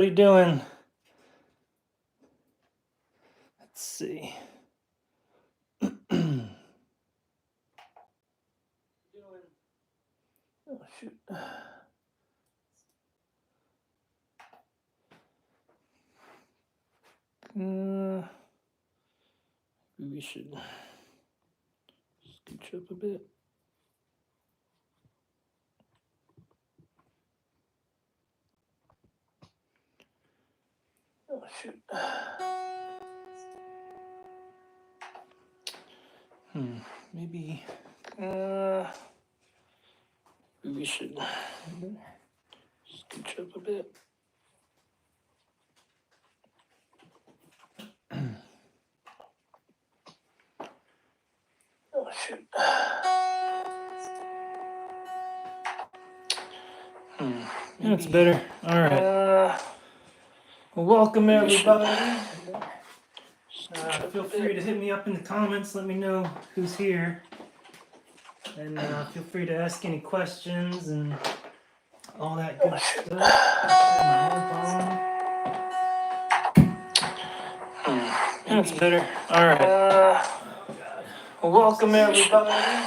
What are you doing? Let's see. Oh, shoot. Maybe we should scooch up a bit. Oh, shoot. Maybe we should scooch up a bit. Oh, shoot. That's better. All right. Well, welcome everybody. Feel free to hit me up in the comments. Let me know who's here. And feel free to ask any questions and all that good stuff. That's better. All right. Well, welcome everybody.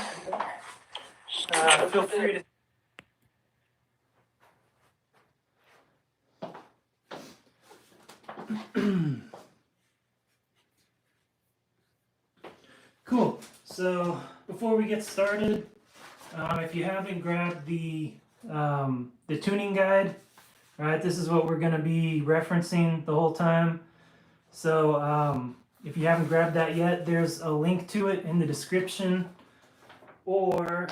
Feel free to. Cool. So before we get started, if you haven't grabbed the tuning guide, all right, this is what we're going to be referencing the whole time. So if you haven't grabbed that yet, there's a link to it in the description, or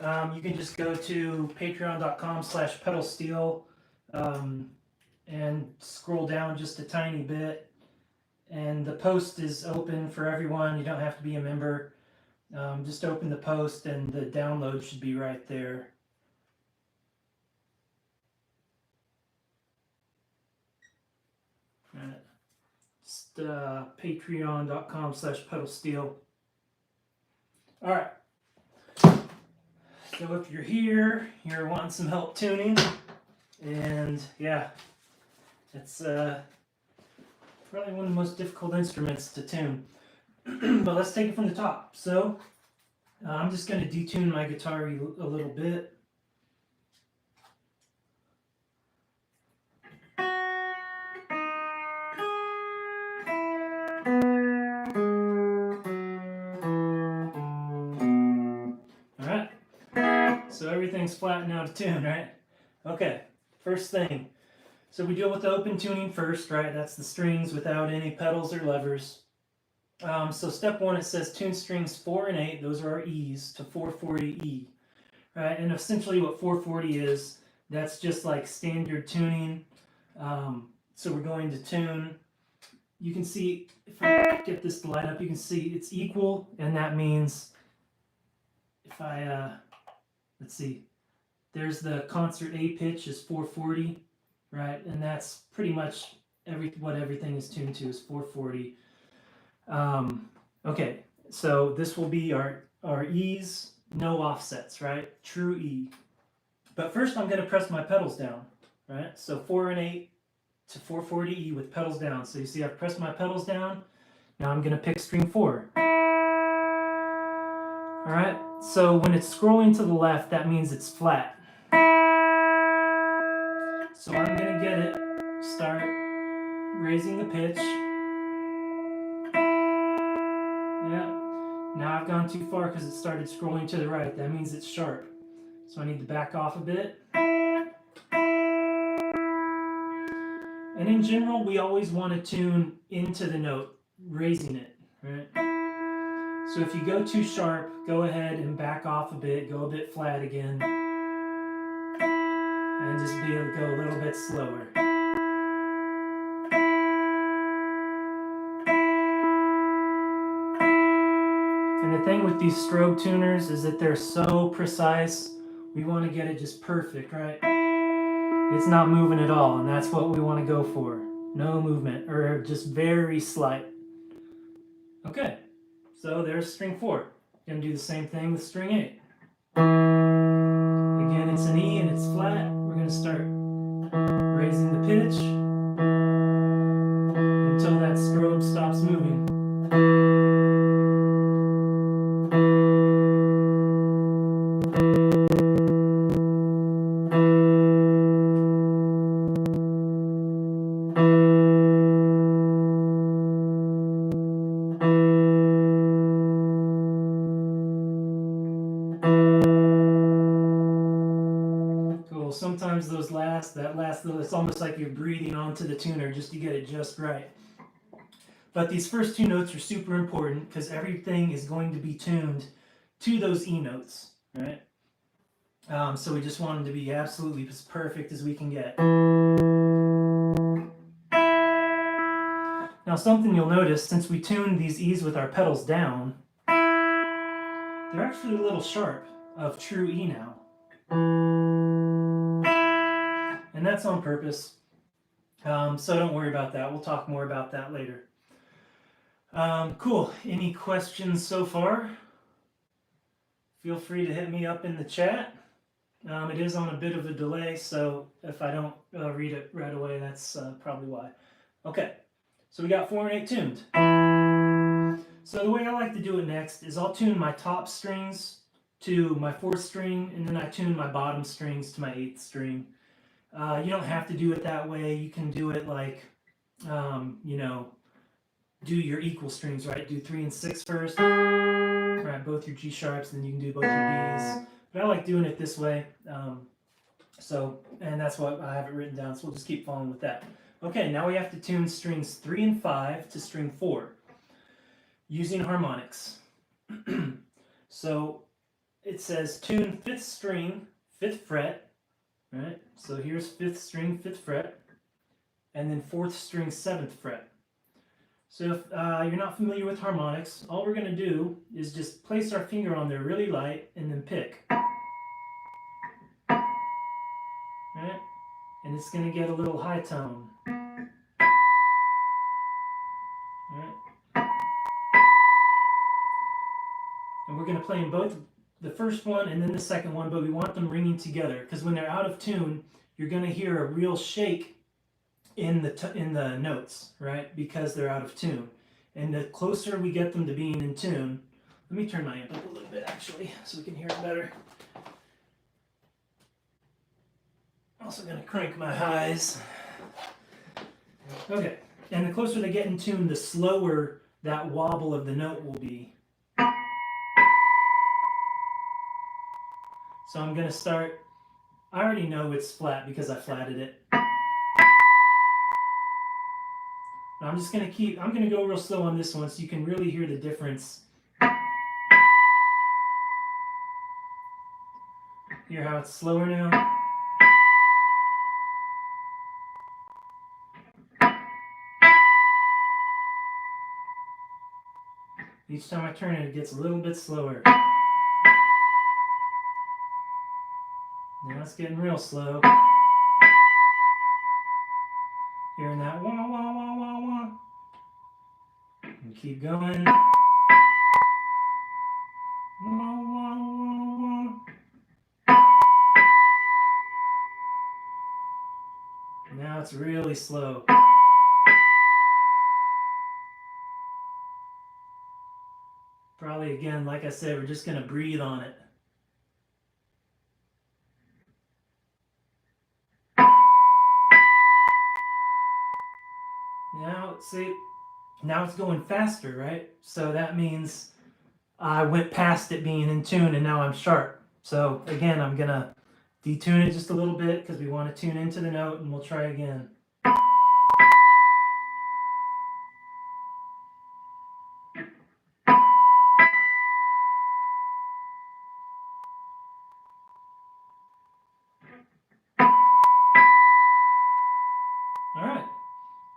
you can just go to patreon.com/pedalsteel and scroll down just a tiny bit. And the post is open for everyone. You don't have to be a member. Just open the post and the download should be right there. Right. Just patreon.com/pedalsteel. All right. So if you're here, you're wanting some help tuning, and yeah, it's probably one of the most difficult instruments to tune. But let's take it from the top. So I'm just going to detune my guitar a little bit. All right. So everything's flat now to tune, right? Okay. First thing. So we deal with the open tuning first, right? That's the strings without any pedals or levers. So step one, it says tune strings 4 and 8. Those are our E's to 440 E, right? And essentially what 440 is, that's just like standard tuning. So we're going to tune. You can see, if I get this to light up, you can see it's equal, and that means if I, let's see, there's the concert A pitch is 440, right? And that's pretty much what everything is tuned to is 440. Okay, so this will be our E's, no offsets, right? True E. But first I'm going to press my pedals down, right? So 4 and 8 to 440 E with pedals down. So you see I've pressed my pedals down. Now I'm going to pick string 4. All right, so when it's scrolling to the left, that means it's flat. So I'm going to get it, start raising the pitch. Yeah. Now I've gone too far because it started scrolling to the right. That means it's sharp. So I need to back off a bit. And in general, we always want to tune into the note, raising it, right? So if you go too sharp, go ahead and back off a bit, go a bit flat again. And just be able to go a little bit slower. And the thing with these strobe tuners is that they're so precise. We want to get it just perfect, right? It's not moving at all, and that's what we want to go for. No movement, or just very slight. Okay, so there's string 4. Gonna do the same thing with string 8. Again, it's an E and it's flat. We're gonna start raising the pitch. sometimes that last little, it's almost like you're breathing onto the tuner just to get it just right. But these first two notes are super important because everything is going to be tuned to those E notes, right? So we just want them to be absolutely as perfect as we can get. Now something you'll notice, since we tuned these E's with our pedals down, they're actually a little sharp of true E now. And that's on purpose. So don't worry about that. We'll talk more about that later. Cool. Any questions so far? Feel free to hit me up in the chat. It is on a bit of a delay, so if I don't read it right away, that's probably why. Okay, so we got 4 and 8 tuned. So the way I like to do it next is I'll tune my top strings to my 4th string, and then I tune my bottom strings to my 8th string. You don't have to do it that way. You can do it like, you know, do your equal strings, right? Do 3 and 6 first, right? Both your G sharps, then you can do both your Bs. But I like doing it this way. And that's what I have it written down, so we'll just keep following with that. Okay, now we have to tune strings 3 and 5 to string 4 using harmonics. So it says tune 5th string, 5th fret, right? So here's 5th string, 5th fret, and then 4th string, 7th fret. So if you're not familiar with harmonics, all we're going to do is just place our finger on there really light and then pick. Right? And it's going to get a little high tone. Right? And we're going to play in both the first one and then the second one, but we want them ringing together because when they're out of tune, you're going to hear a real shake in the notes, right? Because they're out of tune. And the closer we get them to being in tune, let me turn my amp up a little bit actually so we can hear it better. Also going to crank my highs. Okay, and the closer they get in tune, the slower that wobble of the note will be. So I'm going to start, I already know it's flat because I flatted it. I'm just going to I'm going to go real slow on this one so you can really hear the difference. Hear how it's slower now? Each time I turn it, it gets a little bit slower. Now it's getting real slow. Hearing that wah, wah, wah, wah, wah. And keep going. Wah, wah, wah, wah. Now it's really slow. Probably again, like I said, we're just going to breathe on it. Now, see, now it's going faster, right? So that means I went past it being in tune and now I'm sharp. So again, I'm going to detune it just a little bit because we want to tune into the note and we'll try again.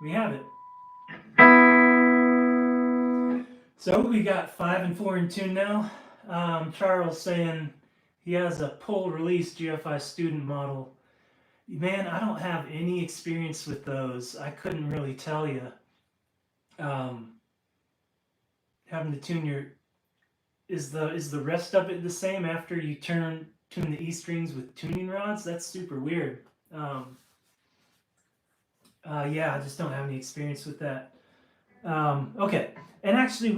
We have it. So we got 5 and 4 in tune now. Charles saying he has a pull release GFI student model. Man, I don't have any experience with those. I couldn't really tell you. Having to tune your is the rest of it the same after you tune the E strings with tuning rods? That's super weird. Yeah, I just don't have any experience with that. Okay, and actually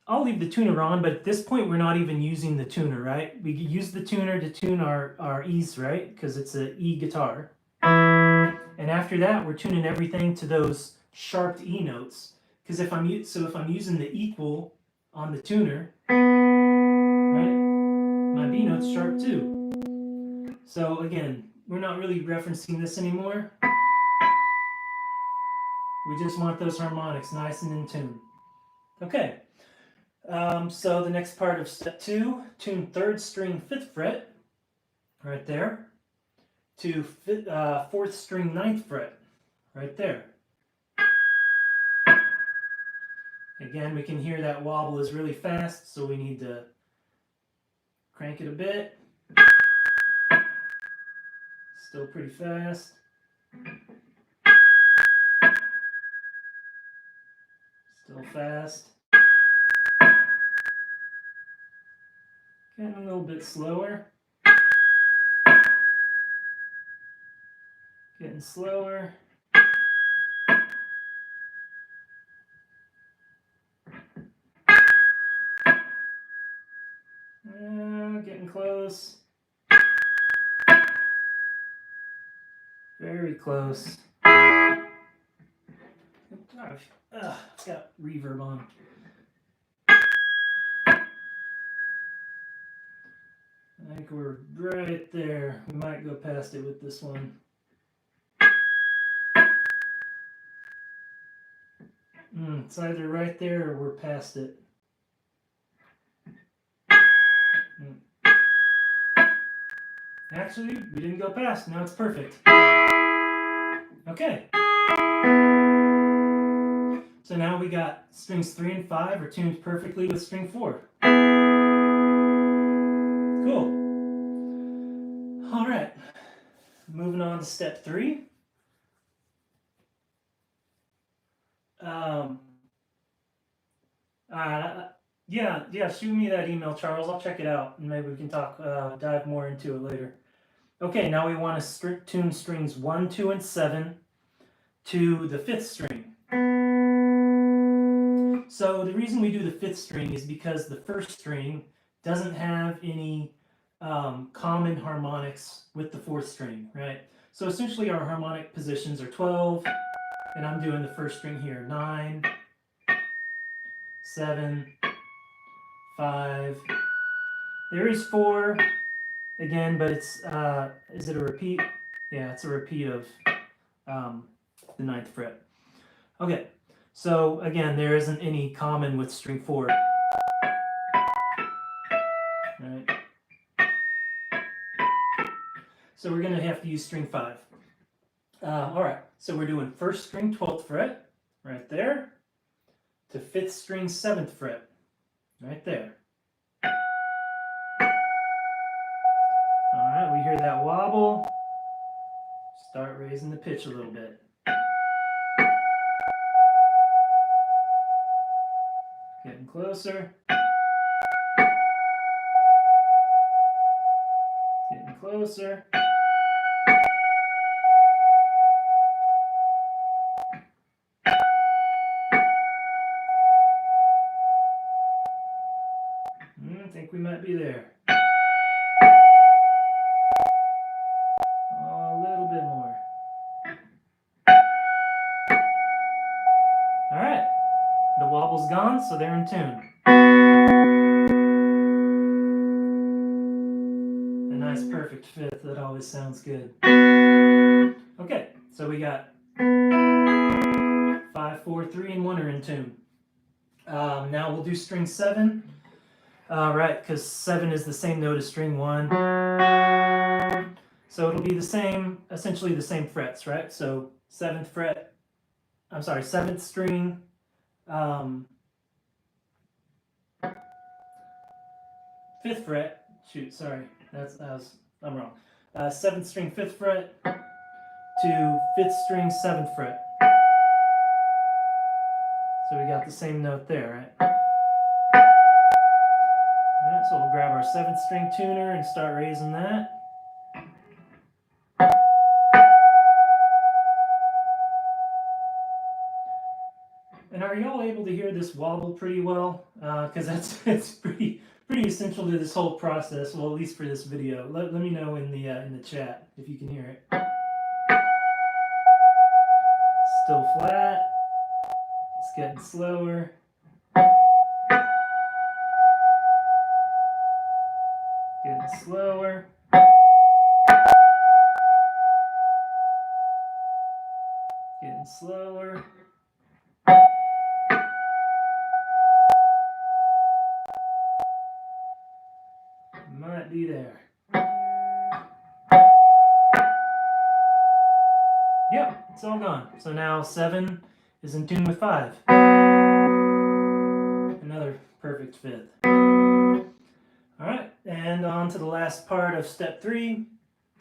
I'll leave the tuner on, but at this point we're not even using the tuner, right? We use the tuner to tune our E's, right? Because it's an E guitar. And after that, we're tuning everything to those sharped E notes. Because if I'm using the equal on the tuner, right, my B note's sharp too. So again, we're not really referencing this anymore. We just want those harmonics nice and in tune. Okay, so the next part of step 2, tune 3rd string 5th fret, right there, to 4th string 9th fret, right there. Again, we can hear that wobble is really fast, so we need to crank it a bit. Still pretty fast. Still fast. Getting a little bit slower. Getting slower. Getting close. Very close. It's got reverb on. I think we're right there. We might go past it with this one. It's either right there or we're past it. Actually, we didn't go past. Now it's perfect. Okay. So now we got strings 3 and 5 are tuned perfectly with string 4. Cool. All right. Moving on to step 3. Yeah, shoot me that email, Charles. I'll check it out, and maybe we can talk, dive more into it later. Okay, now we want to tune strings 1, 2, and 7 to the 5th string. So the reason we do the 5th string is because the 1st string doesn't have any common harmonics with the 4th string, right? So essentially our harmonic positions are 12, and I'm doing the 1st string here, 9, 7, 5. There is 4 again, but it's is it a repeat? Yeah, it's a repeat of the 9th fret. Okay, so again, there isn't any common with string 4. Right. So we're going to have to use string 5. All right, so we're doing 1st string 12th fret, right there, to 5th string 7th fret, right there. All right, we hear that wobble. Start raising the pitch a little bit. Getting closer. Getting closer. I think we might be there. Oh, a little bit more. All right. The wobble's gone, so they're in tune. A nice perfect fifth, that always sounds good. Okay, so we got 5, 4, 3, and 1 are in tune. Now we'll do string 7. Right, because 7 is the same note as string 1. So it'll be the same, essentially the same frets, right? So 7th fret, 7th string, 5th fret, I'm wrong. 7th string, 5th fret to 5th string, 7th fret. So we got the same note there, right? Alright, so we'll grab our 7th string tuner and start raising that. And are y'all able to hear this wobble pretty well? Because it's pretty essential to this whole process. Well, at least for this video. Let me know in the chat if you can hear it. Still flat. It's getting slower. Getting slower. Getting slower. Might be there. Yep, it's all gone. So now 7 is in tune with 5. Another perfect fifth. Alright, and on to the last part of step 3.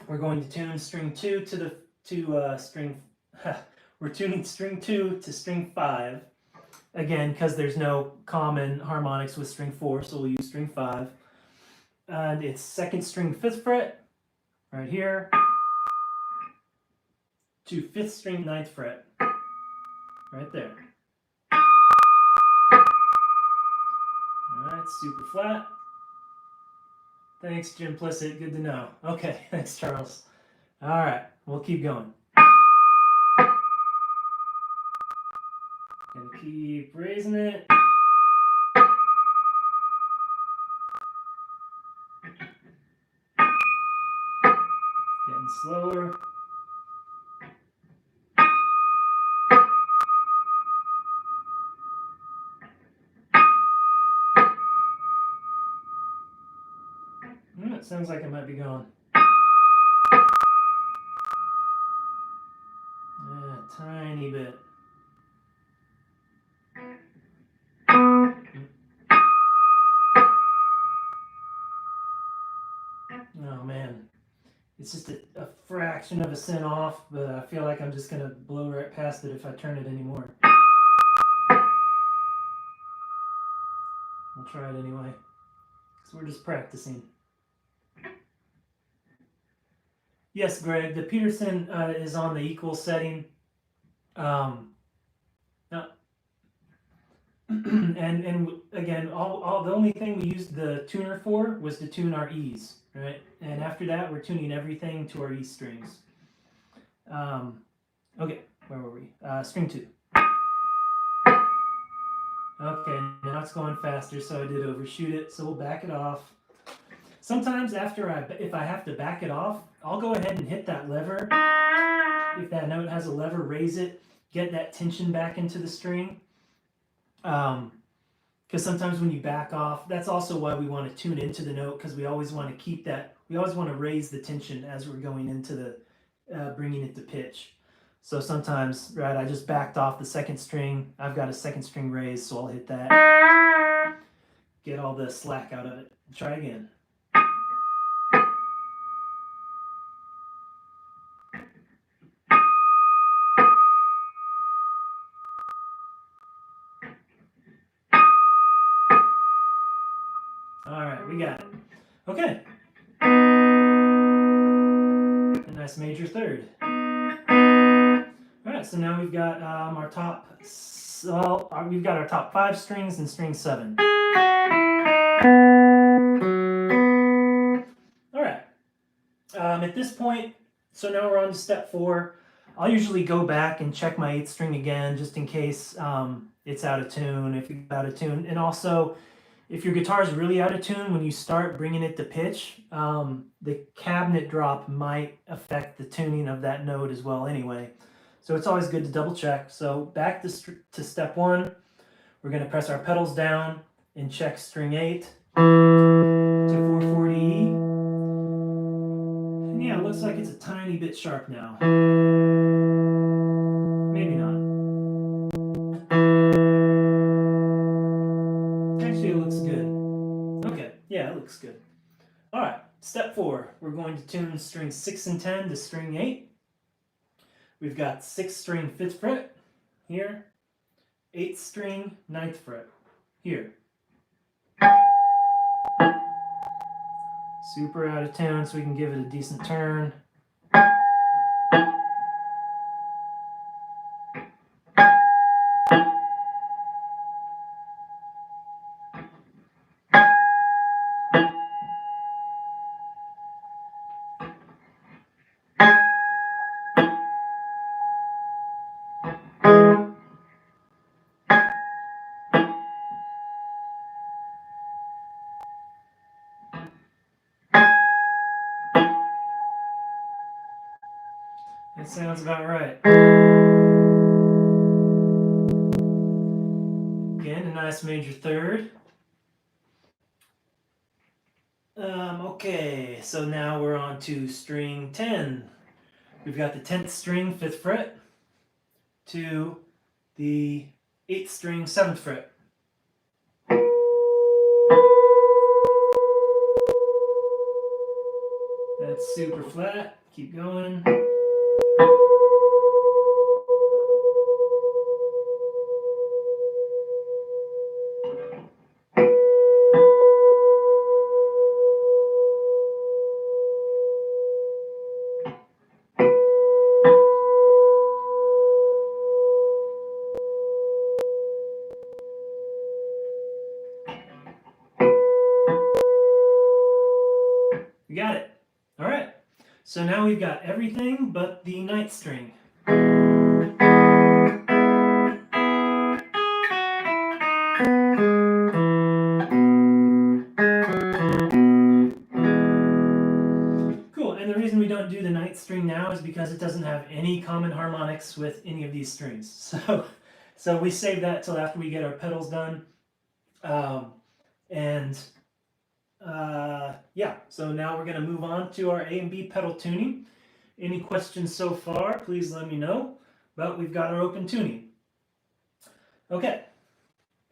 We're going to tune string 2 to string we're tuning string 2 to string 5. Again, because there's no common harmonics with string 4, so we'll use string 5. And it's 2nd string 5th fret, right here, to 5th string 9th fret, right there. Alright, super flat. Thanks, Jim Plissett, good to know. Okay, thanks, Charles. Alright, we'll keep going. Gonna keep raising it. Getting slower. It sounds like it might be going. Yeah, tiny bit. Oh man, it's just a fraction of a cent off, but I feel like I'm just gonna blow right past it if I turn it anymore. I'll try it anyway, because we're just practicing. Yes, Greg, the Peterson is on the equal setting. And again, all the only thing we used the tuner for was to tune our E's, right? And after that, we're tuning everything to our E strings. Okay, where were we? String 2. Okay, now it's going faster, so I did overshoot it, so we'll back it off. Sometimes if I have to back it off, I'll go ahead and hit that lever. If that note has a lever, raise it, get that tension back into the string. Because sometimes when you back off, that's also why we want to tune into the note, because we always want to keep that, we always want to raise the tension as we're going into the, bringing it to pitch. So sometimes, right, I just backed off the 2nd string. I've got a 2nd string raised, so I'll hit that. Get all the slack out of it. Try again. Alright, we got it. Okay. A nice major 3rd. Alright, so now we've got our top, we've got our top 5 strings and string 7. Alright. At this point, so now we're on to step 4. I'll usually go back and check my 8th string again, just in case it's out of tune, if it's out of tune. And also, if your guitar is really out of tune, when you start bringing it to pitch, the cabinet drop might affect the tuning of that note as well anyway. So it's always good to double check. So back to step 1, we're going to press our pedals down and check string 8 to 440E. And yeah, it looks like it's a tiny bit sharp now. Maybe not. Actually, it looks good. Okay, yeah, it looks good. All right, step 4. We're going to tune strings 6 and 10 to string 8. We've got 6th string 5th fret here, 8th string 9th fret here. Super out of tune, so we can give it a decent turn. That sounds about right. S major third. Okay, so now we're on to string 10. We've got the 10th string, 5th fret, to the 8th string, 7th fret. That's super flat. Keep going. You got it. All right. So now we've got everything but the 9th string. Cool. And the reason we don't do the 9th string now is because it doesn't have any common harmonics with any of these strings. So we save that till after we get our pedals done. Yeah, so now we're going to move on to our A and B pedal tuning. Any questions so far, please let me know. But we've got our open tuning. Okay,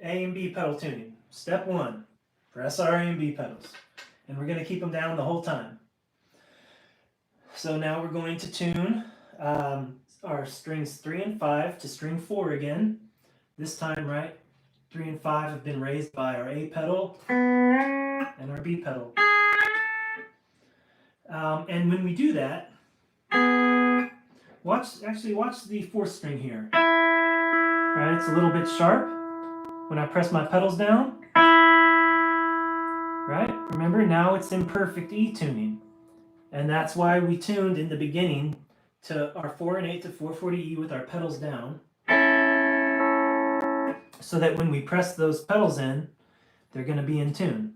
A and B pedal tuning. Step 1, press our A and B pedals. And we're going to keep them down the whole time. So now we're going to tune our strings 3 and 5 to string 4 again. This time, right, 3 and 5 have been raised by our A pedal and our B pedal. And when we do that, watch the 4th string here. Right, it's a little bit sharp when I press my pedals down. Right, remember now it's in perfect E tuning. And that's why we tuned in the beginning to our 4 and 8 to 440 E with our pedals down. So that when we press those pedals in, they're going to be in tune.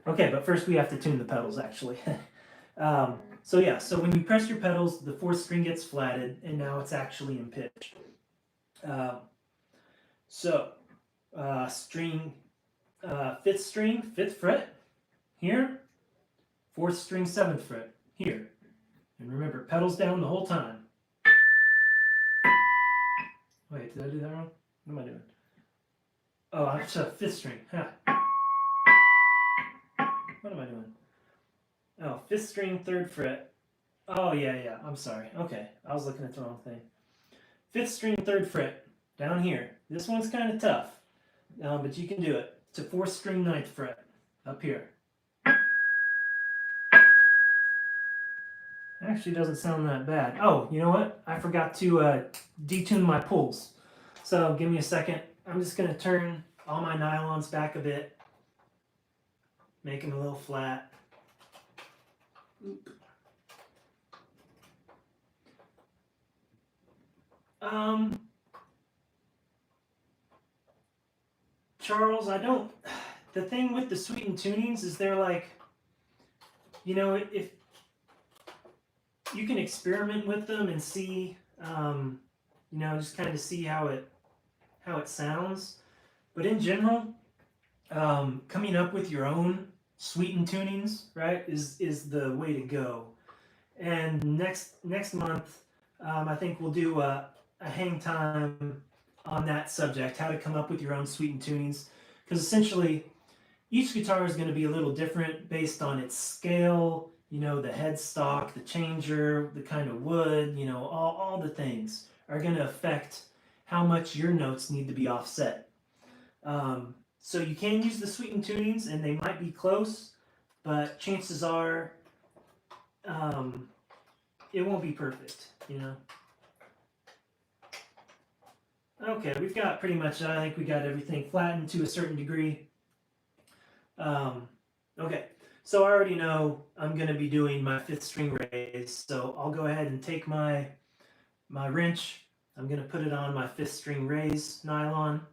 Okay, but first we have to tune the pedals actually. So yeah, so when you press your pedals, the 4th string gets flatted, and now it's actually in pitch. String 5th string, 5th fret, here. 4th string, 7th fret, here. And remember, pedals down the whole time. Wait, did I do that wrong? What am I doing? Oh, I'm just 5th string. Huh. What am I doing? Oh, 5th string, 3rd fret. Oh, yeah, I'm sorry. Okay, I was looking at the wrong thing. 5th string, 3rd fret, down here. This one's kind of tough, but you can do it. To 4th string, 9th fret, up here. Actually doesn't sound that bad. Oh, you know what? I forgot to detune my pulls. So give me a second. I'm just going to turn all my nylons back a bit. Make them a little flat. Oop. Charles, the thing with the sweetened tunings is they're like, you know, if you can experiment with them and see, you know, just kind of see how it sounds. But in general, coming up with your own sweetened tunings, right, is the way to go. And next month, I think we'll do a hang time on that subject, how to come up with your own sweetened tunings, because essentially each guitar is going to be a little different based on its scale, you know, the headstock, the changer, the kind of wood, you know, all the things are going to affect how much your notes need to be offset. So you can use the sweetened tunings, and they might be close, but chances are it won't be perfect, you know. Okay, we've got pretty much, I think we got everything flattened to a certain degree. Okay, so I already know I'm going to be doing my 5th string raise, so I'll go ahead and take my wrench. I'm going to put it on my 5th string raise nylon,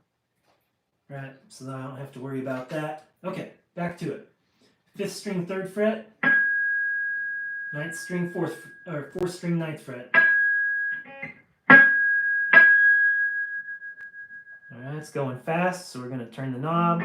right, so that I don't have to worry about that. Okay, back to it. 5th string, 3rd fret, 9th string, 4th string, 9th fret. That's going fast, so we're going to turn the knob.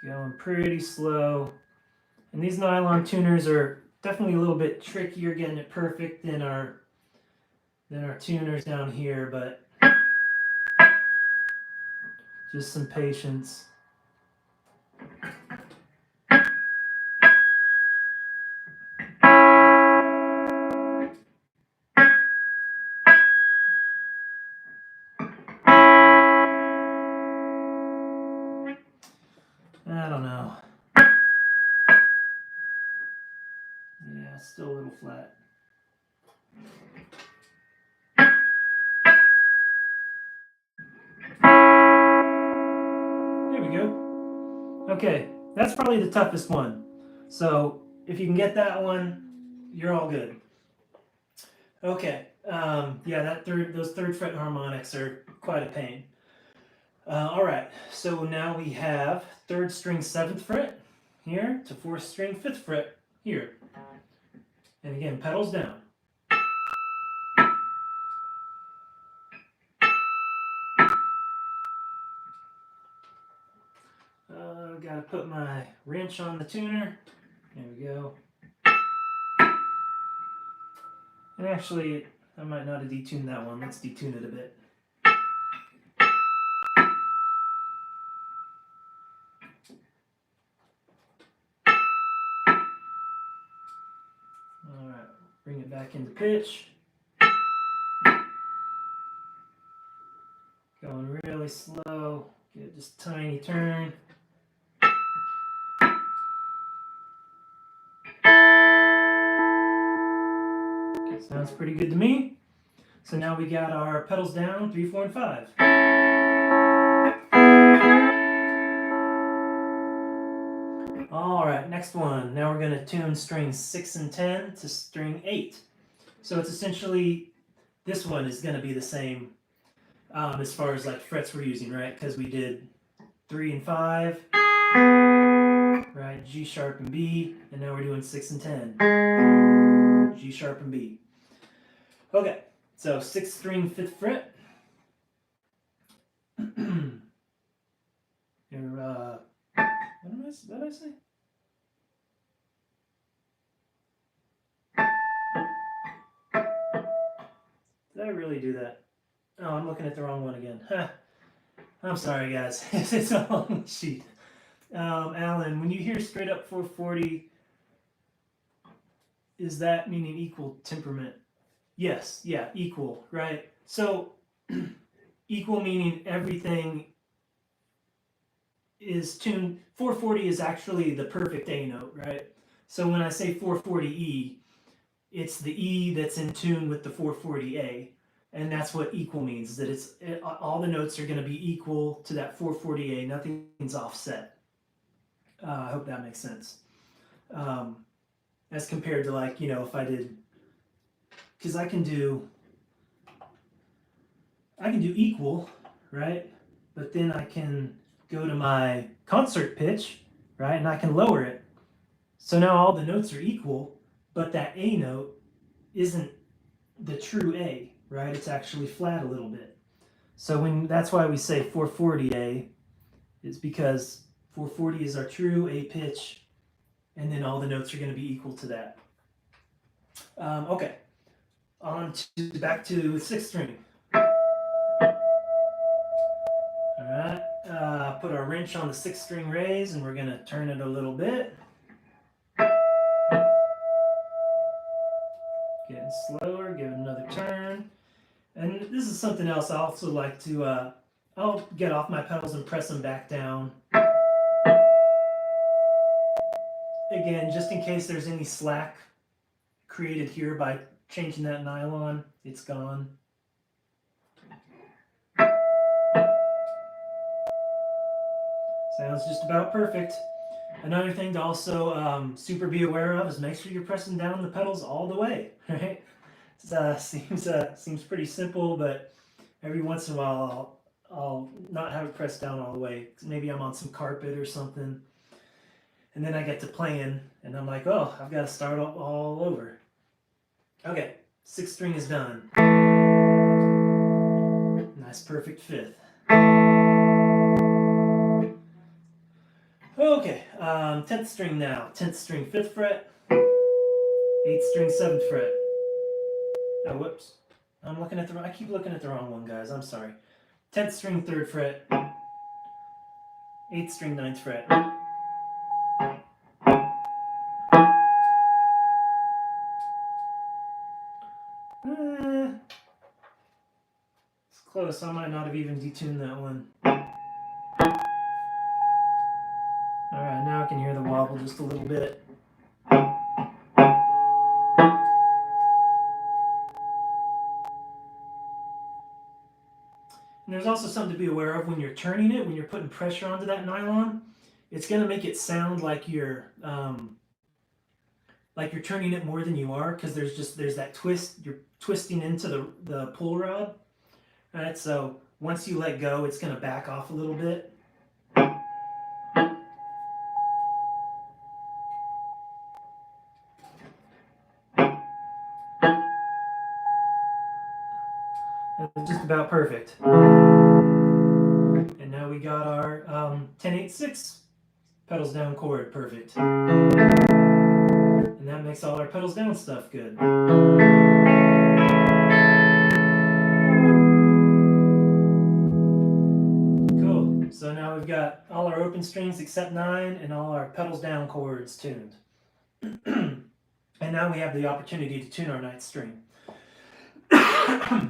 Going pretty slow. And these nylon tuners are definitely a little bit trickier getting it perfect than our tuners down here, but just some patience. I don't know. Yeah, still a little flat. There we go. Okay, that's probably the toughest one. So if you can get that one, you're all good. Okay, yeah, those third fret harmonics are quite a pain. All right, so now we have third string 7th fret here to fourth string 5th fret here. And again, pedals down. Gotta put my wrench on the tuner. There we go. And actually, I might not have detuned that one. Let's detune it a bit. Alright, bring it back into pitch. Going really slow. Get just a tiny turn. Sounds pretty good to me. So now we got our pedals down, 3, 4, and 5. All right, next one. Now we're going to tune strings 6 and 10 to string 8. So it's essentially, this one is going to be the same as far as like frets we're using, right? Because we did 3 and 5, right? G sharp and B, and now we're doing 6 and 10. G sharp and B. Okay, so 6th string 5th fret. What did I say? Did I really do that? Oh, I'm looking at the wrong one again. I'm sorry, guys. It's a long sheet. Alan, when you hear straight up 440, is that meaning equal temperament? Yes, yeah, equal, right? So equal meaning everything is tuned. 440 is actually the perfect A note, right? So when I say 440E, it's the E that's in tune with the 440A. And that's what equal means, that all the notes are going to be equal to that 440A. Nothing's offset. I hope that makes sense. As compared to, like, you know, if I did, because I can do equal, right? But then I can go to my concert pitch, right? And I can lower it. So now all the notes are equal, but that A note isn't the true A, right? It's actually flat a little bit. So that's why we say 440A, is because 440 is our true A pitch, and then all the notes are going to be equal to that. Okay, back to 6th string. All right, put our wrench on the 6th string raise, and we're going to turn it a little bit. Getting slower, give it another turn. And this is something else I also like to, I'll get off my pedals and press them back down. Again, just in case there's any slack created here by changing that nylon, it's gone. Sounds just about perfect. Another thing to also super be aware of is make sure you're pressing down the pedals all the way, right? It seems pretty simple, but every once in a while I'll not have it pressed down all the way. Maybe I'm on some carpet or something. And then I get to playing, and I'm like, oh, I've got to start all over. Okay, 6th string is done. Nice perfect 5th. Okay, 10th string now. 10th string 5th fret. 8th string 7th fret. Oh, whoops. I keep looking at the wrong one, guys. I'm sorry. 10th string 3rd fret. 8th string 9th fret. It's close. I might not have even detuned that one. Alright, now I can hear the wobble just a little bit. And there's also something to be aware of when you're turning it, when you're putting pressure onto that nylon. It's going to make it sound like you're turning it more than you are, because there's that twist. You're twisting into the pull rod, right? So once you let go, it's going to back off a little bit. That's just about perfect. And now we got our 10/8/6 pedals down chord perfect. And that makes all our pedals down stuff good. Cool. So now we've got all our open strings except 9 and all our pedals down chords tuned. And now we have the opportunity to tune our 9th string.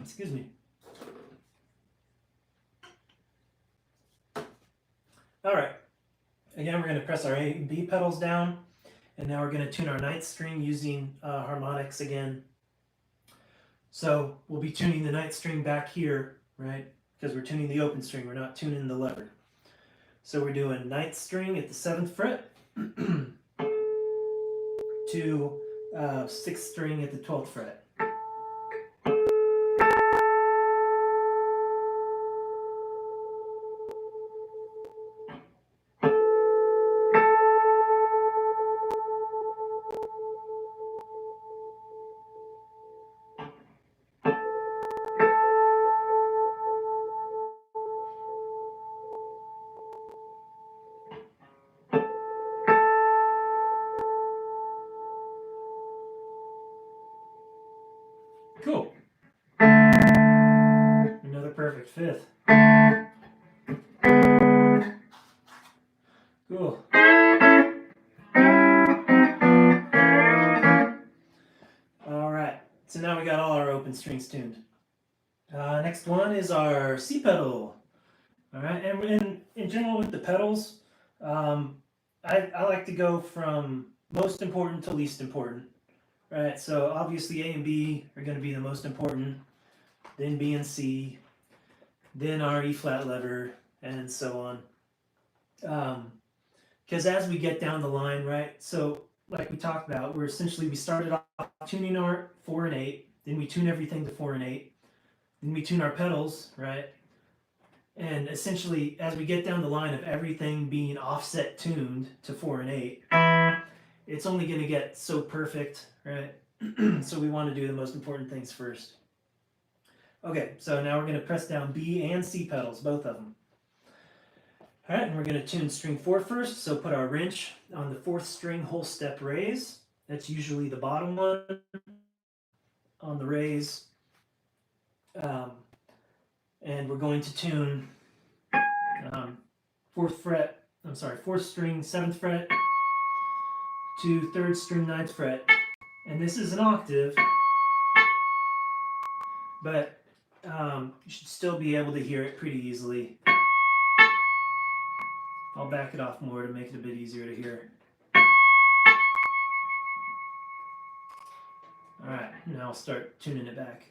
Excuse me. All right. Again, we're going to press our A and B pedals down. And now we're going to tune our 9th string using harmonics again. So we'll be tuning the 9th string back here, right? Because we're tuning the open string, we're not tuning the lever. So we're doing 9th string at the 7th fret to 6th string at the 12th fret. Cool. Another perfect 5th. Cool. All right. So now we got all our open strings tuned. Next one is our C pedal. All right. And in general with the pedals, I like to go from most important to least important. Right, so obviously A and B are going to be the most important, then B and C, then our E flat lever, and so on. Because as we get down the line, right, so like we talked about, we started off tuning our 4 and 8, then we tune everything to 4 and 8, then we tune our pedals, right, and essentially as we get down the line of everything being offset tuned to 4 and 8, it's only going to get so perfect, right? So we want to do the most important things first. Okay, so now we're going to press down B and C pedals, both of them. All right, and we're going to tune string 4 first. So put our wrench on the 4th string whole step raise. That's usually the bottom one on the raise. And we're going to tune 4th string 7th fret to 3rd string 9th fret. And this is an octave, but you should still be able to hear it pretty easily. I'll back it off more to make it a bit easier to hear. All right, now I'll start tuning it back.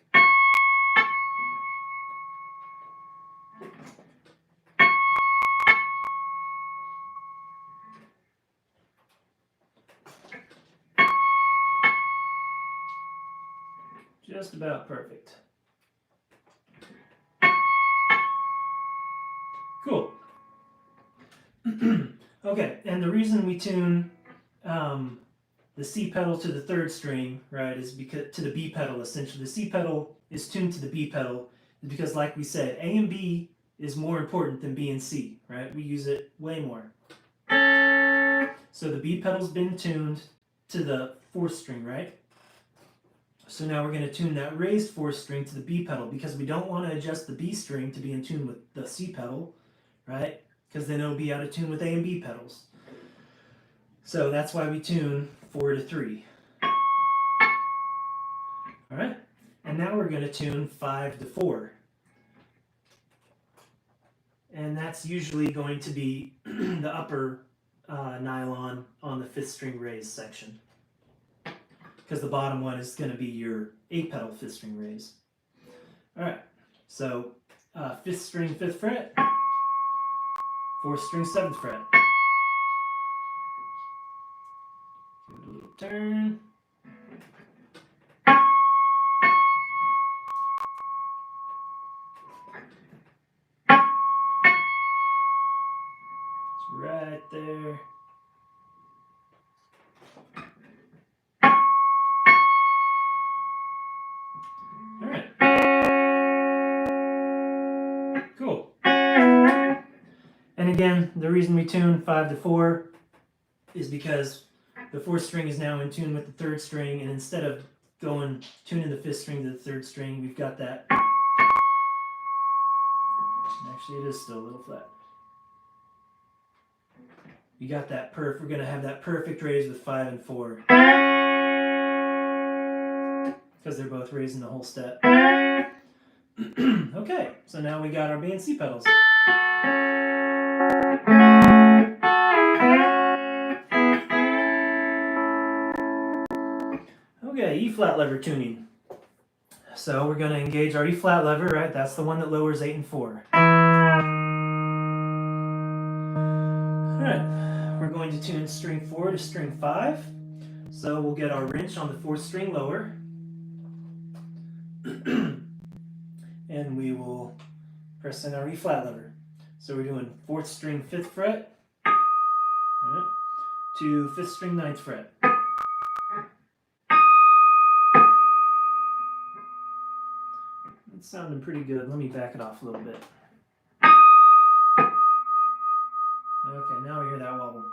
Just about perfect. Cool. Okay, and the reason we tune the C pedal to the third string, right, is because to the B pedal essentially. The C pedal is tuned to the B pedal because, like we said, A and B is more important than B and C, right? We use it way more. So the B pedal's been tuned to the fourth string, right? So now we're going to tune that raised fourth string to the B pedal because we don't want to adjust the B string to be in tune with the C pedal, right? Because then it'll be out of tune with A and B pedals. So that's why we tune 4 to 3. All right, and now we're going to tune 5 to 4. And that's usually going to be the upper nylon on the 5th string raise section. Because the bottom one is going to be your 8 pedal 5th string raise. All right, so 5th string 5th fret, 4th string 7th fret. Give it a little turn. It's right there. All right. Cool. And again, the reason we tune 5 to 4 is because the 4th string is now in tune with the 3rd string, and instead of tuning the 5th string to the 3rd string, we've got that. Actually, it is still a little flat. You got that we're going to have that perfect raise with 5 and 4. Because they're both raising the whole step. Okay, so now we got our B and C pedals. Okay, E flat lever tuning. So we're going to engage our E flat lever, right? That's the one that lowers 8 and 4. Alright, we're going to tune string 4 to string 5. So we'll get our wrench on the 4th string lower. And we will press in our E flat lever. So we're doing 4th string 5th fret to 5th string 9th fret. It's sounding pretty good. Let me back it off a little bit. Okay, now we hear that wobble.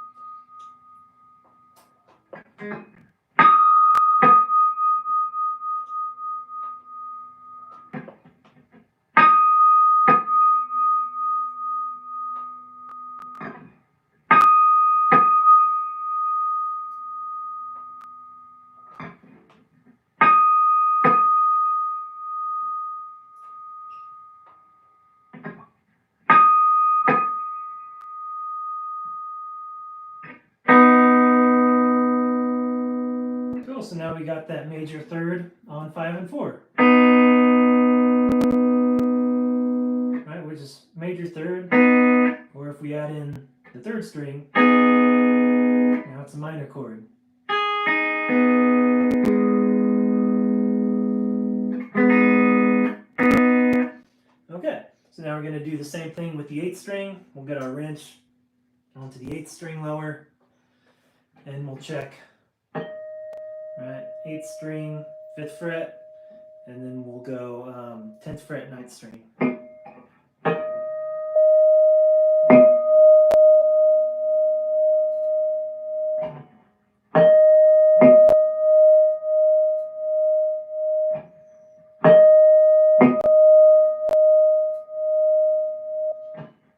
Cool, so now we got that major third on 5 and 4. Right, which is major third, or if we add in the 3rd string, now it's a minor chord. Okay, so now we're going to do the same thing with the 8th string. We'll get our wrench onto the 8th string lower, and we'll check. Right, 8th string, 5th fret, and then we'll go 10th fret, 9th string.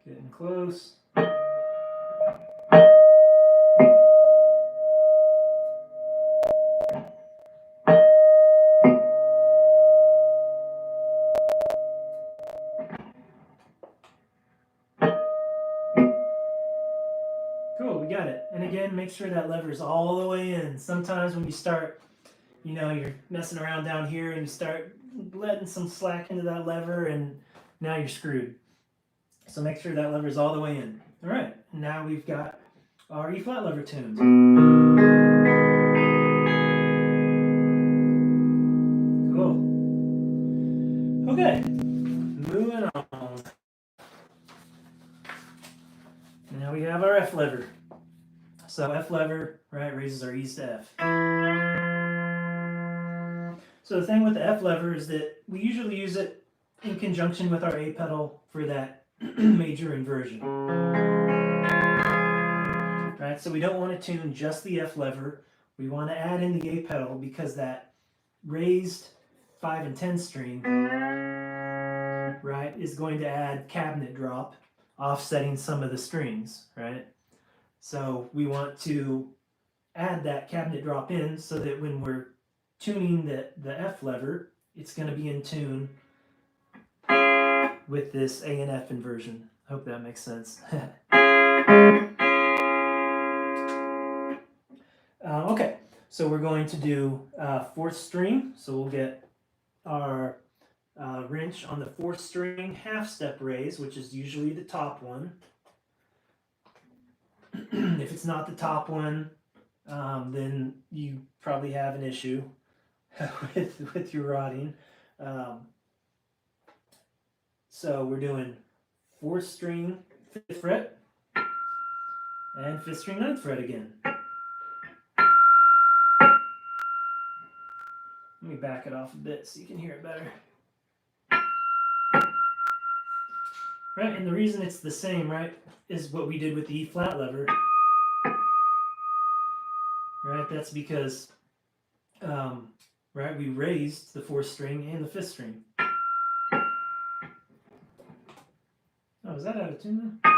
Getting close. Cool, we got it. And again, make sure that lever is all the way in. Sometimes when you start, you're messing around down here and you start letting some slack into that lever and now you're screwed. So make sure that lever is all the way in. All right, now we've got our E flat lever tuned. Cool. Okay, moving on. now we have our F lever. So F lever, right, raises our E's to F. So the thing with the F lever is that we usually use it in conjunction with our A pedal for that major inversion. Right, so we don't want to tune just the F lever. We want to add in the A pedal because that raised 5 and 10 string, right, is going to add cabinet drop, offsetting some of the strings, right? So we want to add that cabinet drop in so that when we're tuning the F lever, it's going to be in tune with this A and F inversion. I hope that makes sense. Okay, so we're going to do 4th string. So we'll get our wrench on the 4th string half step raise, which is usually the top one. If it's not the top one, then you probably have an issue with your rodding. So we're doing 4th string 5th fret and 5th string 9th fret again. Let me back it off a bit so you can hear it better. Right, and the reason it's the same, right, is what we did with the E flat lever. Right, that's because, right, we raised the 4th string and the 5th string. Oh, is that out of tune now?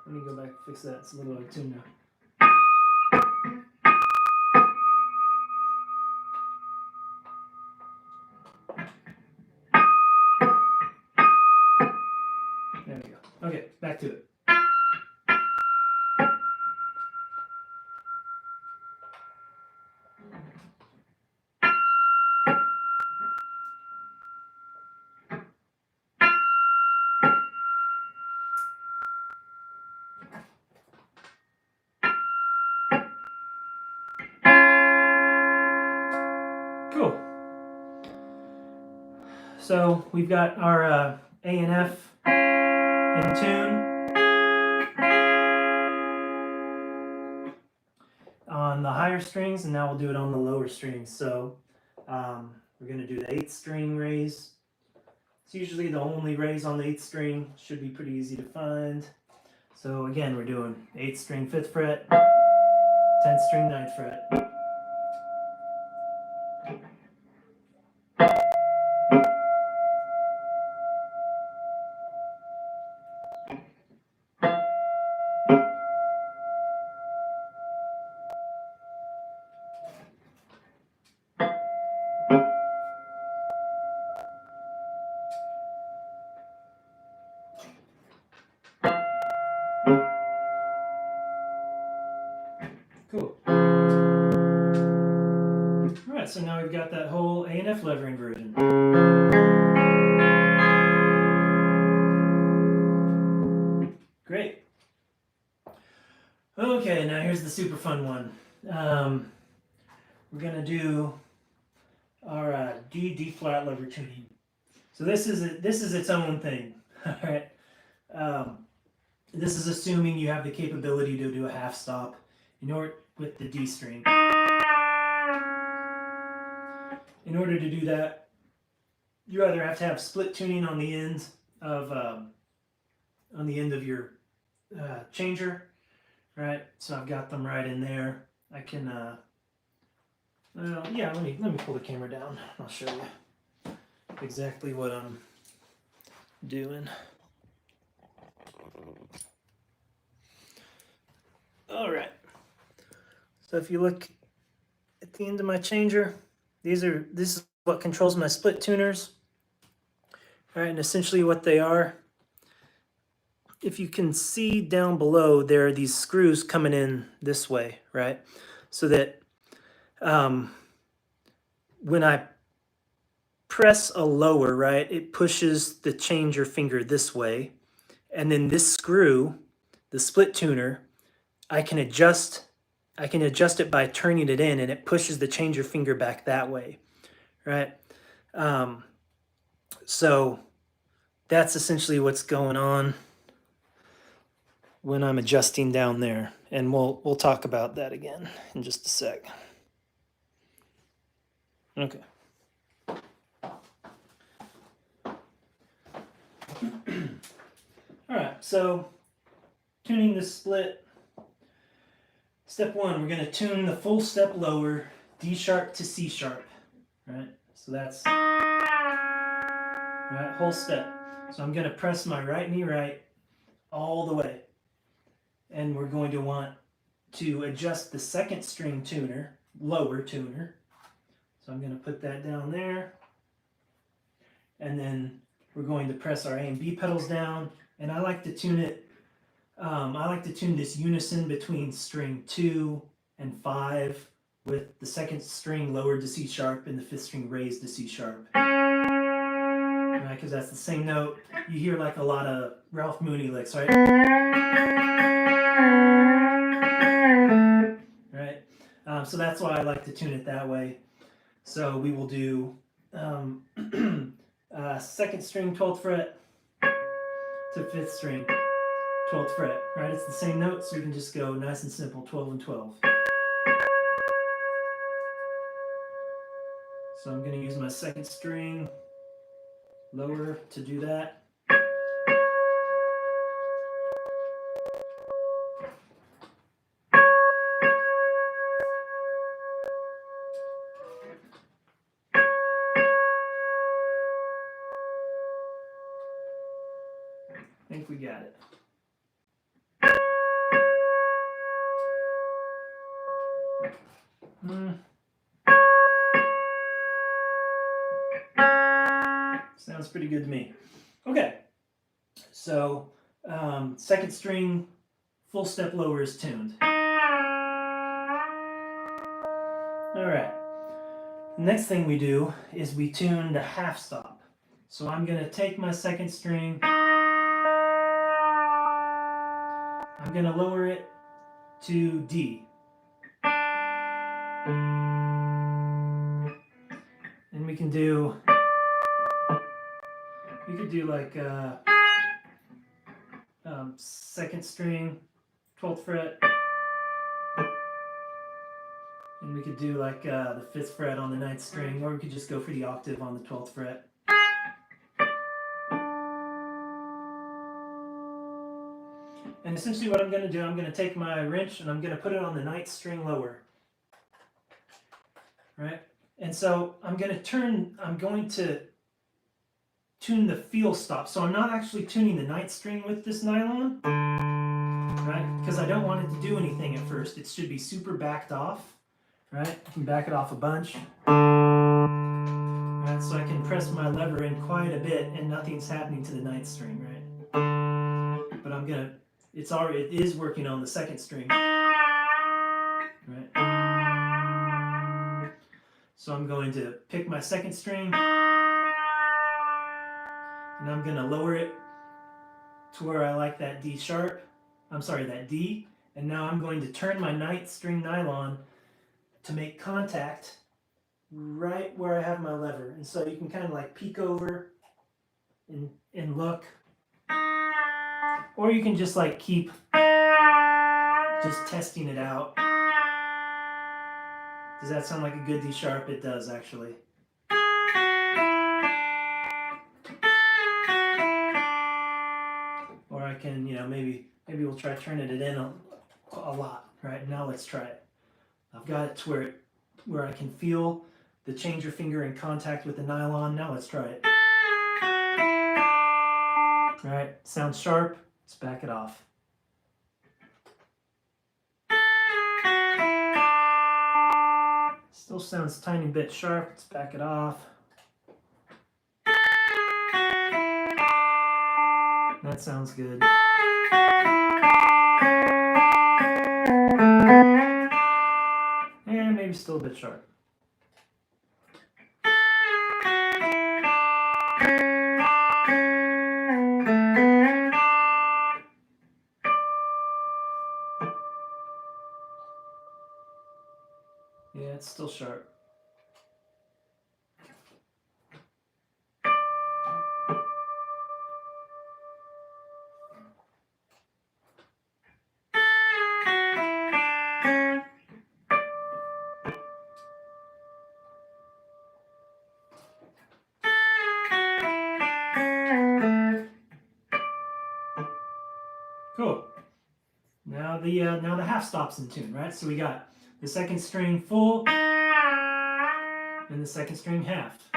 Let me go back and fix that. It's a little out of tune now. There we go. Okay, back to it. Cool. So we've got our A and F in tune on the higher strings, and now we'll do it on the lower strings. So we're going to do the 8th string raise. It's usually the only raise on the 8th string. Should be pretty easy to find. So again, we're doing 8th string 5th fret, 10th string 9th fret. Cool. Alright, so now we've got that whole A and F lever inversion. Great. Okay, now here's the super fun one. We're going to do our D flat lever tuning. So this is its own thing. Alright. This is assuming you have the capability to do a half stop with the D string. In order to do that, you either have to have split tuning on the end of your changer, right? So I've got them right in there. I can, yeah. Let me pull the camera down. I'll show you exactly what I'm doing. All right. So if you look at the end of my changer, this is what controls my split tuners. All right, and essentially what they are, if you can see down below, there are these screws coming in this way, right? So that when I press a lower, right, it pushes the changer finger this way, and then this screw, the split tuner, I can adjust it by turning it in, and it pushes the changer finger back that way, right? So that's essentially what's going on when I'm adjusting down there. And we'll talk about that again in just a sec. Okay. All right, so tuning the split. Step one, we're going to tune the full step lower, D sharp to C sharp, right? So that's, right, whole step. So I'm going to press my right knee right all the way. And we're going to want to adjust the second string tuner, lower tuner. So I'm going to put that down there. And then we're going to press our A and B pedals down. And I like to tune it, I like to tune this unison between string 2 and 5 with the second string lowered to C sharp and the fifth string raised to C sharp. Right, because that's the same note. You hear like a lot of Ralph Mooney licks, right? Right? So that's why I like to tune it that way. So we will do second string 12th fret to fifth string 12th fret, right? It's the same note, so you can just go nice and simple, 12 and 12. So I'm going to use my second string lower to do that. I think we got it. Sounds pretty good to me. Okay, so second string full step lower is tuned. All right, the next thing we do is we tune the half stop. So I'm going to take my second string, I'm going to lower it to D. And we could do like second string, 12th fret, and we could do like the 5th fret on the 9th string, or we could just go for the octave on the 12th fret. And essentially what I'm going to do, I'm going to take my wrench and I'm going to put it on the 9th string lower. Right? And so I'm going to tune the feel stop. So I'm not actually tuning the 9th string with this nylon, right? Because I don't want it to do anything at first. It should be super backed off, right? I can back it off a bunch. Right? So I can press my lever in quite a bit and nothing's happening to the 9th string, right? But it is working on the second string, right? So I'm going to pick my second string and I'm going to lower it to where I like that D sharp. I'm sorry, that D. And now I'm going to turn my 9th string nylon to make contact right where I have my lever. And so you can kind of like peek over and look. Or you can just like keep just testing it out. Does that sound like a good D sharp? It does, actually. Or I can, maybe we'll try turning it in a lot. Right, now let's try it. I've got it to where I can feel the changer finger in contact with the nylon. Now let's try it. All right, sounds sharp. Let's back it off. Still sounds a tiny bit sharp. Let's back it off. That sounds good. And maybe still a bit sharp. Yeah, it's still sharp. Cool. Now the half stop's in tune, right? So we got the second string full and the second string half.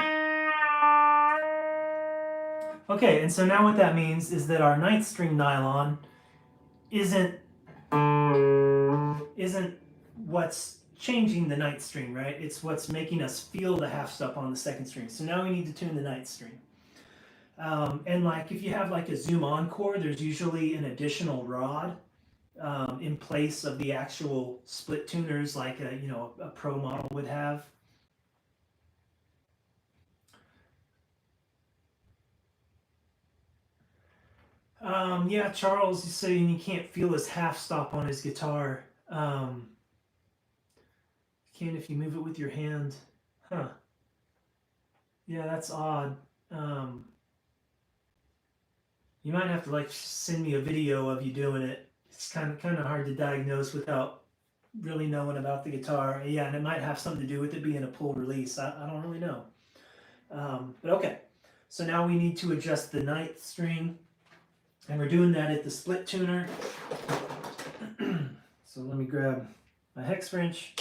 Okay, and so now what that means is that our ninth string nylon isn't what's changing the ninth string, right? It's what's making us feel the half stop on the second string. So now we need to tune the ninth string. And like if you have like a Zoom Encore, there's usually an additional rod in place of the actual split tuners, like a pro model would have. Yeah, Charles is saying he can't feel his half stop on his guitar. You can if you move it with your hand. Huh. Yeah, that's odd. You might have to like send me a video of you doing it. It's kind of hard to diagnose without really knowing about the guitar. Yeah, and it might have something to do with it being a pull release. I don't really know. But okay, so now we need to adjust the ninth string, and we're doing that at the split tuner. So let me grab my hex wrench.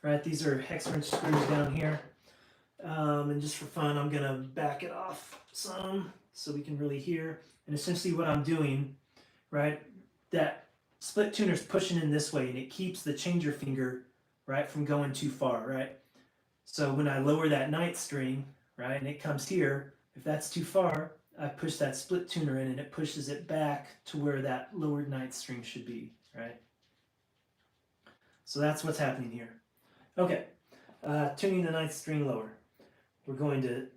Right, these are hex wrench screws down here. And just for fun, I'm gonna back it off some so we can really hear. And essentially what I'm doing, right, that split tuner's pushing in this way and it keeps the changer finger, right, from going too far, right? So when I lower that ninth string, right, and it comes here, if that's too far, I push that split tuner in and it pushes it back to where that lowered ninth string should be, right? So that's what's happening here. Okay, tuning the ninth string lower. We're going to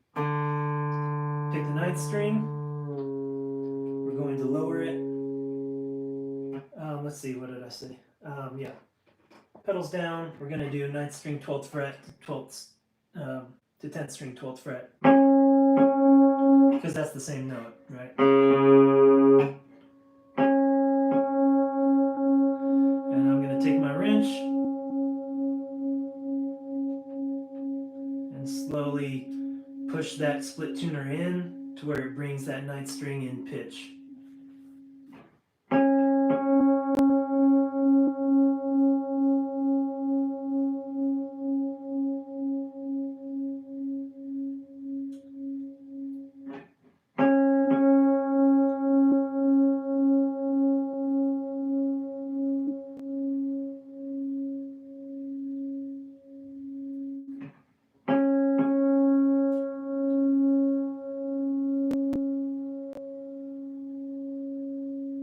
pick the ninth string. We're going to lower it. Let's see, what did I say? Yeah, pedals down. We're going to do ninth string 12th fret to 10th string 12th fret, because that's the same note, right? And I'm going to take my wrench and slowly push that split tuner in to where it brings that ninth string in pitch.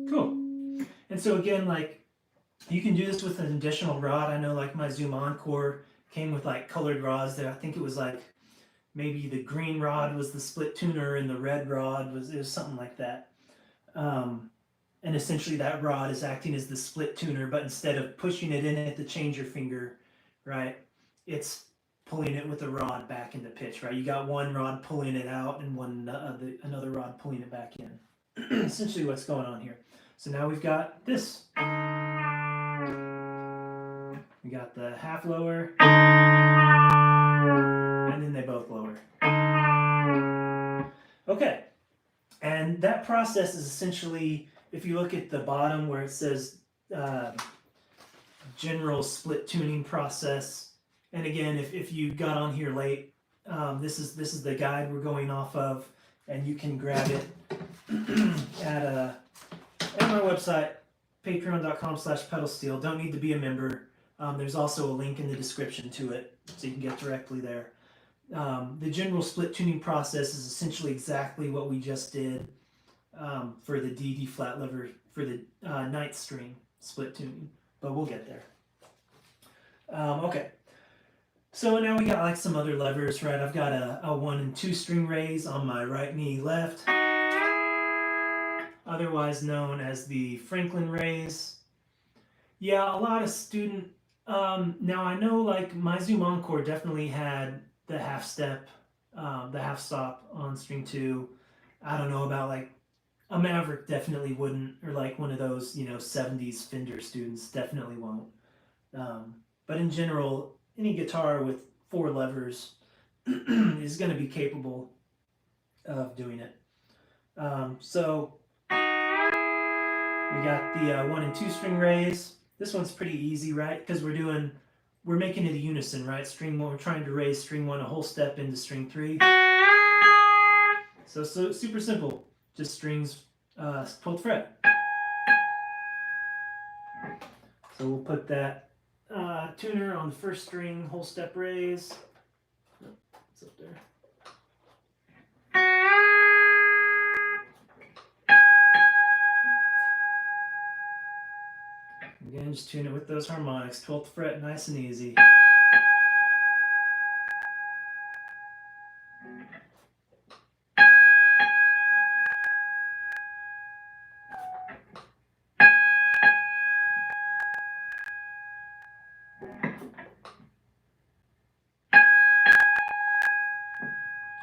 Cool. And so again, like, you can do this with an additional rod. I know like my Zoom Encore came with like colored rods there. I think it was like maybe the green rod was the split tuner and the red rod was something like that. And essentially that rod is acting as the split tuner, but instead of pushing it in at the changer finger, right, it's pulling it with the rod back into pitch, right? You got one rod pulling it out and another rod pulling it back in. Essentially what's going on here. So now we've got this. We got the half lower, and then they both lower. Okay, and that process is essentially, if you look at the bottom where it says general split tuning process, and again, if you got on here late, this is the guide we're going off of, and you can grab it at my website, patreon.com/pedalsteel. Don't need to be a member. There's also a link in the description to it, so you can get directly there. The general split tuning process is essentially exactly what we just did for the D flat lever for the ninth string split tuning, but we'll get there. Okay, so now we got like some other levers, right? I've got a 1 and 2 string raise on my right knee left, otherwise known as the Franklin raise. Yeah, a lot of student. Now I know like my Zoom Encore definitely had the half step, the half stop on string 2. I don't know about like a Maverick definitely wouldn't, or like one of those 70s Fender students definitely won't. But in general, any guitar with 4 levers is going to be capable of doing it. So We got the 1 and 2 string raise. This one's pretty easy, right? Because we're making it a unison, right? String 1, we're trying to raise string 1 a whole step into string 3. So super simple. Just strings 12th fret. So we'll put that tuner on the first string, whole step raise. Oh, it's up there. Again, just tune it with those harmonics, 12th fret, nice and easy.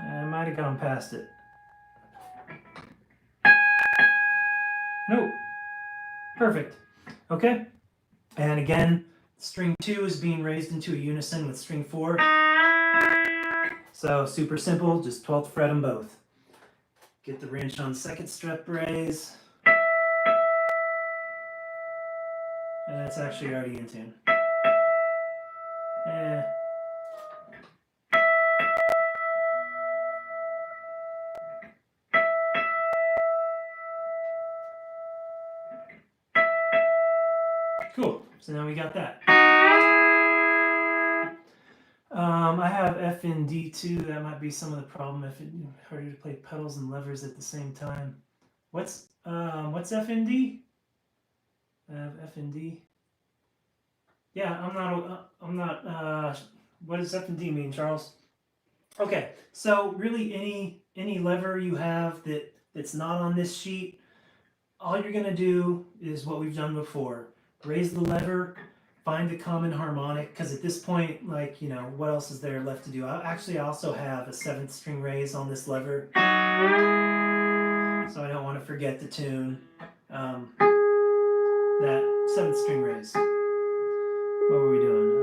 I might have gone past it. Nope. Perfect. Okay. And again, string 2 is being raised into a unison with string 4. So super simple, just 12th fret them both. Get the wrench on second step raise. And that's actually already in tune. Cool, so now we got that. I have F and D too. That might be some of the problem if it's harder to play pedals and levers at the same time. What's F and D? I have F and D. Yeah, I'm not. What does F and D mean, Charles? Okay, so really any lever you have that's not on this sheet, all you're gonna do is what we've done before. Raise the lever, find a common harmonic, because at this point, like, you know, what else is there left to do? I also have a 7th string raise on this lever, so I don't want to forget to tune that 7th string raise. What were we doing?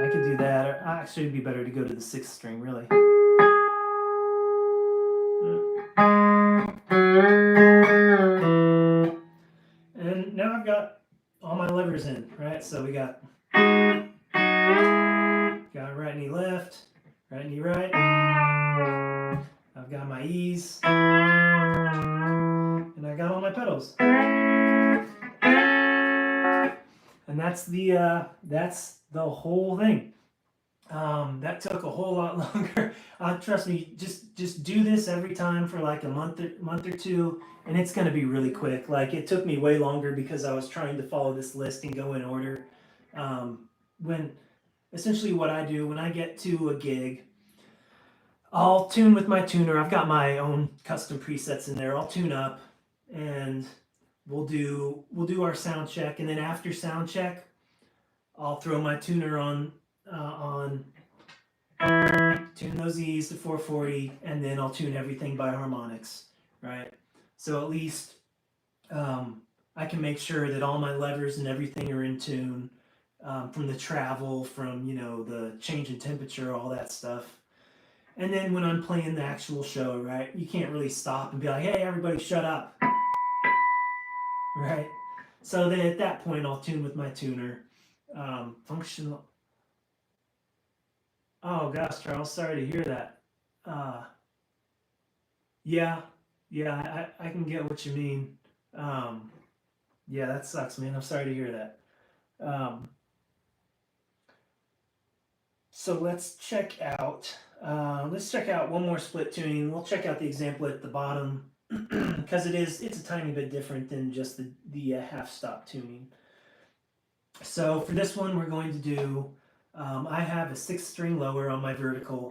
I could do that, or actually it'd be better to go to the 6th string, really. And now I've got all my levers in, right? So we got right knee left, right knee right. I've got my E's, and I got all my pedals. And that's the whole thing. That took a whole lot longer. Trust me, just do this every time for like a month or two, and it's gonna be really quick. Like, it took me way longer because I was trying to follow this list and go in order. When essentially what I do when I get to a gig, I'll tune with my tuner. I've got my own custom presets in there. I'll tune up, and we'll do our sound check, and then after sound check, I'll throw my tuner on tune those E's to 440, and then I'll tune everything by harmonics, right? So at least I can make sure that all my levers and everything are in tune, from the travel, from, you know, the change in temperature, all that stuff. And then when I'm playing the actual show, right, you can't really stop and be like, hey, everybody shut up, right? So then at that point, I'll tune with my tuner. Functional. Oh gosh, Charles, sorry to hear that. Yeah, I can get what you mean. Yeah, that sucks, man. I'm sorry to hear that. So let's check out one more split tuning. We'll check out the example at the bottom because it's a tiny bit different than just the half stop tuning. So for this one, we're going to do, I have a 6th string lower on my vertical,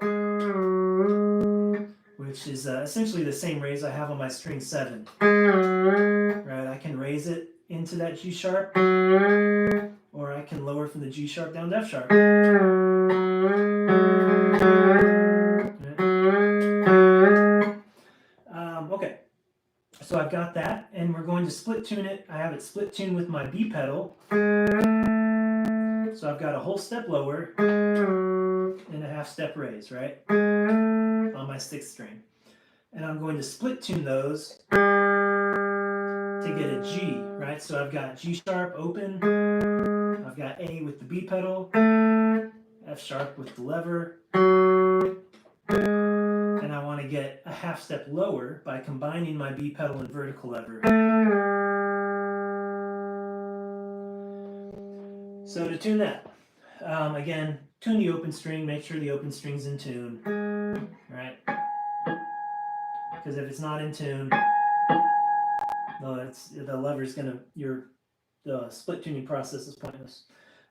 which is essentially the same raise I have on my string 7. Right, I can raise it into that G sharp, or I can lower from the G sharp down to F sharp. Okay, so I've got that, and we're going to split tune it. I have it split tuned with my B pedal. So I've got a whole step lower and a half step raise, right, on my 6th string. And I'm going to split tune those to get a G, right? So I've got G sharp open, I've got A with the B pedal, F sharp with the lever, and I want to get a half step lower by combining my B pedal and vertical lever. So to tune that, again, tune the open string, make sure the open string's in tune, right? Because if it's not in tune, the lever's gonna, the split tuning process is pointless.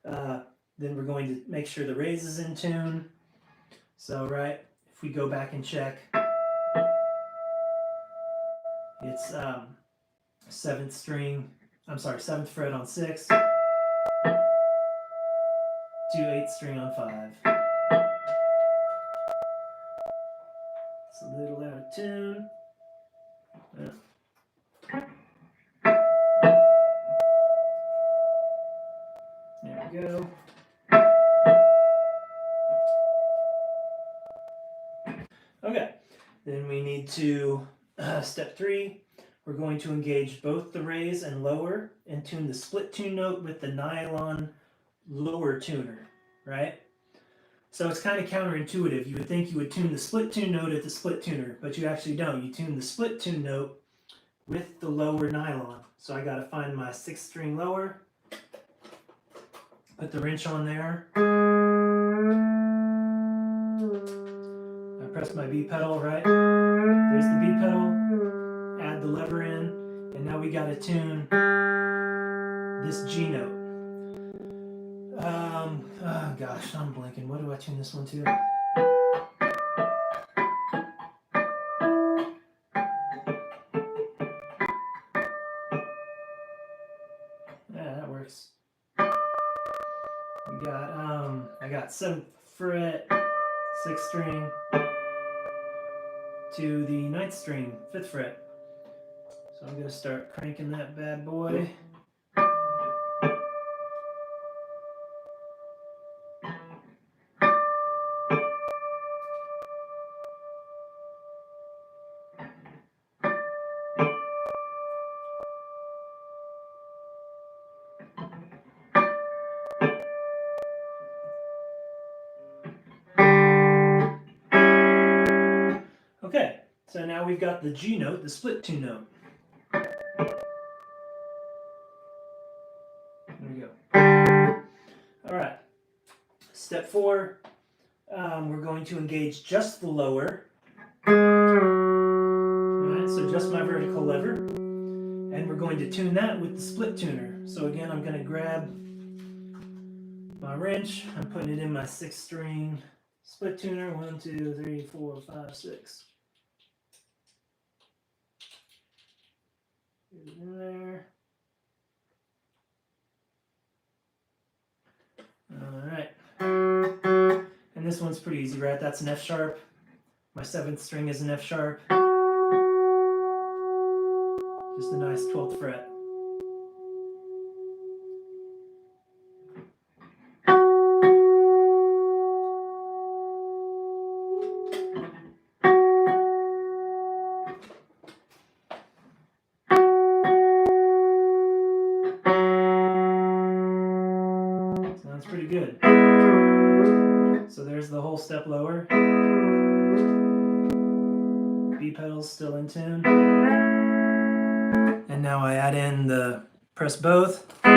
Then we're going to make sure the raise is in tune. So, right, if we go back and check, it's 7th fret on 6, to 8th string on 5. It's a little out of tune. There we go. Okay, then we need to, step 3, we're going to engage both the raise and lower and tune the split tune note with the nylon lower tuner, right? So it's kind of counterintuitive. You would think you would tune the split tune note at the split tuner, but you actually don't. You tune the split tune note with the lower nylon. So I got to find my 6th string lower, put the wrench on there. I press my B pedal, right? There's the B pedal, add the lever in, and now we got to tune this G note. Oh gosh, I'm blanking. What do I tune this one to? Yeah, that works. We got, I got 7th fret, 6th string, to the 9th string, 5th fret. So I'm going to start cranking that bad boy. Okay, so now we've got the G note, the split tune note. There we go. All right, step 4, we're going to engage just the lower. All right, so just my vertical lever. And we're going to tune that with the split tuner. So again, I'm going to grab my wrench, I'm putting it in my 6th string split tuner, 1, 2, 3, 4, 5, 6. Get it in there. Alright. And this one's pretty easy, right? That's an F sharp. My 7th string is an F sharp. Just a nice 12th fret. Sounds pretty good. So there's the whole step lower. B pedal's still in tune. And now I add in the press both. I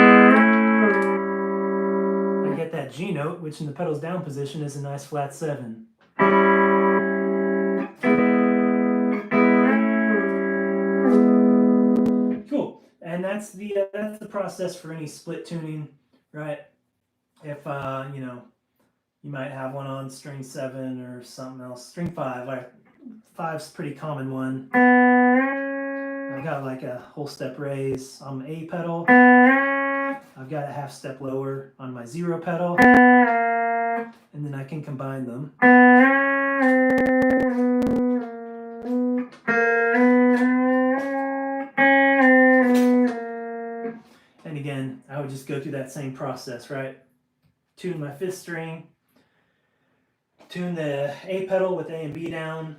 get that G note, which in the pedal's down position is a nice flat 7. Cool. And that's the process for any split tuning, right? If you know, you might have one on string 7 or something else. String 5, like 5's a pretty common one. I've got like a whole step raise on my A pedal. I've got a half step lower on my 0 pedal. And then I can combine them. And again, I would just go through that same process, right? Tune my 5th string. Tune the A pedal with A and B down.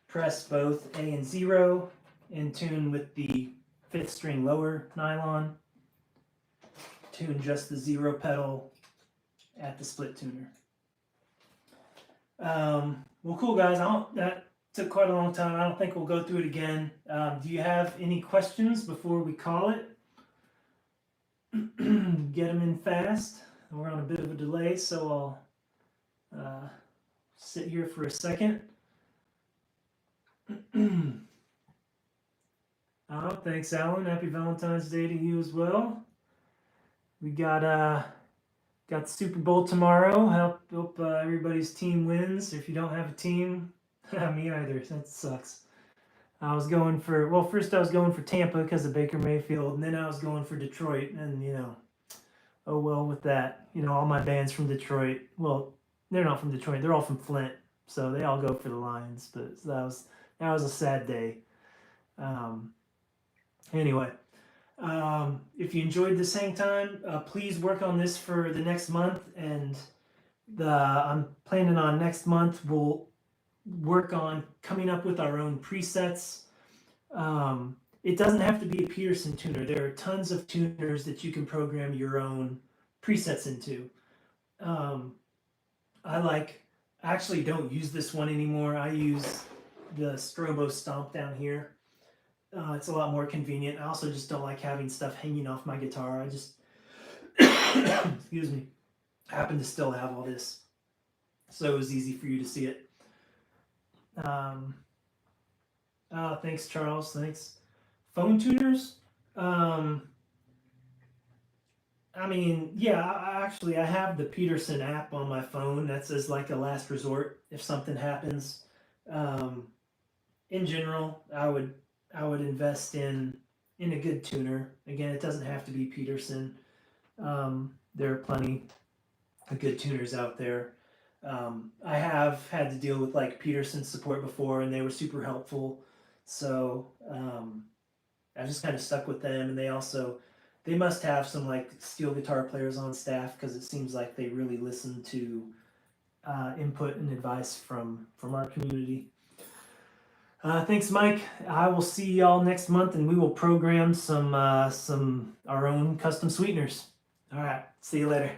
Press both A and 0 in tune with the fifth string lower nylon. Tune just the 0 pedal at the split tuner. Well, cool guys. That took quite a long time. I don't think we'll go through it again. Do you have any questions before we call it? Get them in fast. We're on a bit of a delay, so I'll sit here for a second. Oh, thanks, Alan. Happy Valentine's Day to you as well. We got the Super Bowl tomorrow. Hope everybody's team wins. If you don't have a team, me either. That sucks. I was going for, well, first I was going for Tampa because of Baker Mayfield, and then I was going for Detroit, and oh well with that. All my band's from Detroit. Well, they're not from Detroit. They're all from Flint, so they all go for the Lions. But that was a sad day. Anyway, if you enjoyed this hang time, please work on this for the next month, and I'm planning on next month we'll work on coming up with our own presets. It doesn't have to be a Peterson tuner. There are tons of tuners that you can program your own presets into. I actually don't use this one anymore. I use the Strobo Stomp down here. It's a lot more convenient. I also just don't like having stuff hanging off my guitar. I just, excuse me, happen to still have all this. So it was easy for you to see it. Thanks, Charles. Thanks. Phone tuners? I mean, yeah, I have the Peterson app on my phone. That says like a last resort if something happens. In general, I would invest in a good tuner. Again, it doesn't have to be Peterson. There are plenty of good tuners out there. I have had to deal with like Peterson support before, and they were super helpful. So I just kind of stuck with them, and they must have some like steel guitar players on staff because it seems like they really listen to input and advice from our community. Thanks, Mike. I will see y'all next month, and we will program some our own custom sweeteners. All right, see you later.